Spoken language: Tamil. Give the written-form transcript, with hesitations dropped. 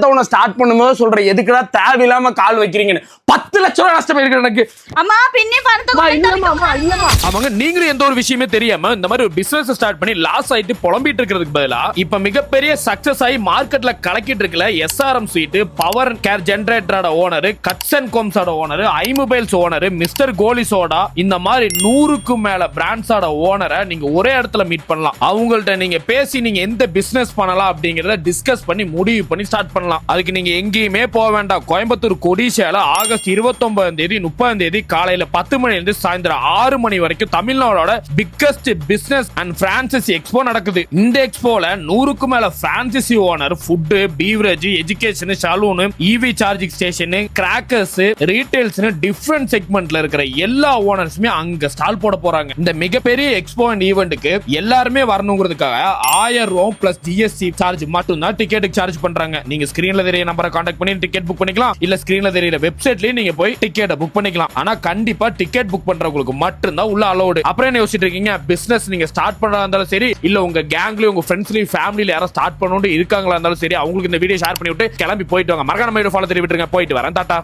தான் உன்னை ஸ்டார்ட் பண்ணும்போது சொல்றேன், எதுக்குடா தேவையில்லாம கால் வைக்கிறீங்கன்னு. 10 லட்சம் ரூபாய் நஷ்டம் இருக்கு எனக்கு. அம்மா பின்னே அவங்க நீங்களும் எந்த ஒரு விஷயமே தெரியாம இந்த மாதிரி ஒரு பிசினஸ் ஸ்டார்ட் பண்ணி லாஸ் ஆயிட்டு புலம்பிட்டு இருக்கிறதுக்கு பதிலா இப்ப மிகப்பெரிய சக்சஸ் ஆகி மார்க்கெட்ல கலக்கிட்டு இருக்கல எஸ்ஆர்எம் ஸ்வீட், பவர் கேர் ஜெனரேட்டரோட ஓனர், கட்ஸ் அண்ட் கோம்ஸோட owner, I mobiles owner, Mr Goli soda, இந்த மாதிரி 100க்கும் மேல பிராண்ட்ஸோட ஓனரை நீங்க ஒரே இடத்துல மீட் பண்ணலாம். அவங்கள்ட்ட நீங்க பேசி நீங்க எந்த பிசினஸ் பண்ணலாம் அப்படிங்கறத டிஸ்கஸ் பண்ணி முடிவு பண்ணி ஸ்டார்ட் பண்ணலாம். அதுக்கு நீங்க எங்கேயுமே போக வேண்டாம். கோயம்புத்தூர் கொடிஷால ஆகஸ்ட் 29ஆம் தேதி 30ஆம் தேதி காலையில 10 மணில இருந்து சாயந்தரம் 6 மணி வரைக்கும் தமிழ்நாடோட biggest business and franchisee expo நடக்குது. இந்த எக்ஸ்போல 100க்கும் மேல franchisee owner, food, beverage, education, salon, EV charging station, crackers, retails, different செக்மெண்ட்ல இருக்கிற எல்லா ஓனர்ஸுமே அங்க ஸ்டால் போட போறாங்க. இந்த மிகப்பெரிய எக்ஸ்போ அண்ட் ஈவென்ட்க்கு எல்லாருமே வரணுங்கிறதுக்காக 1000 ரூபாய் பிளஸ் ஜிஎஸ்டி சார்ஜ் மட்டும் தான் டிக்கெட்டுக்கு சார்ஜ் பண்றாங்க. நீங்க ஸ்கிரீன்ல தெரிய நம்பரை கான்டாக்ட் பண்ணி டிக்கெட் புக் பண்ணிக்கலாம். இல்ல ஸ்கிரீன்ல தெரியற வெப்சைட்லயே நீங்க போய் டிக்கெட்டை புக் பண்ணிக்கலாம். ஆனா கண்டிப்பா டிக்கெட் புக் பண்றவங்களுக்கு மட்டும் தான் உள்ள அலோடு. அப்புறம் என்ன யோசிச்சிட்டு இருக்கீங்க? பிசினஸ் நீங்க ஸ்டார்ட் பண்றதா இருந்தாலும் சரி, இல்ல உங்க கேங்லயும் உங்க ஃப்ரெண்ட்ஸ்லயும் ஃபேமிலில யாரும் ஸ்டார்ட் பண்ணணும்னு இருக்காங்களா இருந்தாலும் சரி, அவங்களுக்கு இந்த வீடியோ ஷேர் பண்ணி விட்டு கிளம்பி போயிட்டு வாங்க. மறக்காம ஃபாலோ தெரிவிட்டுருங்க. போயிட்டு வரேன். டாடா.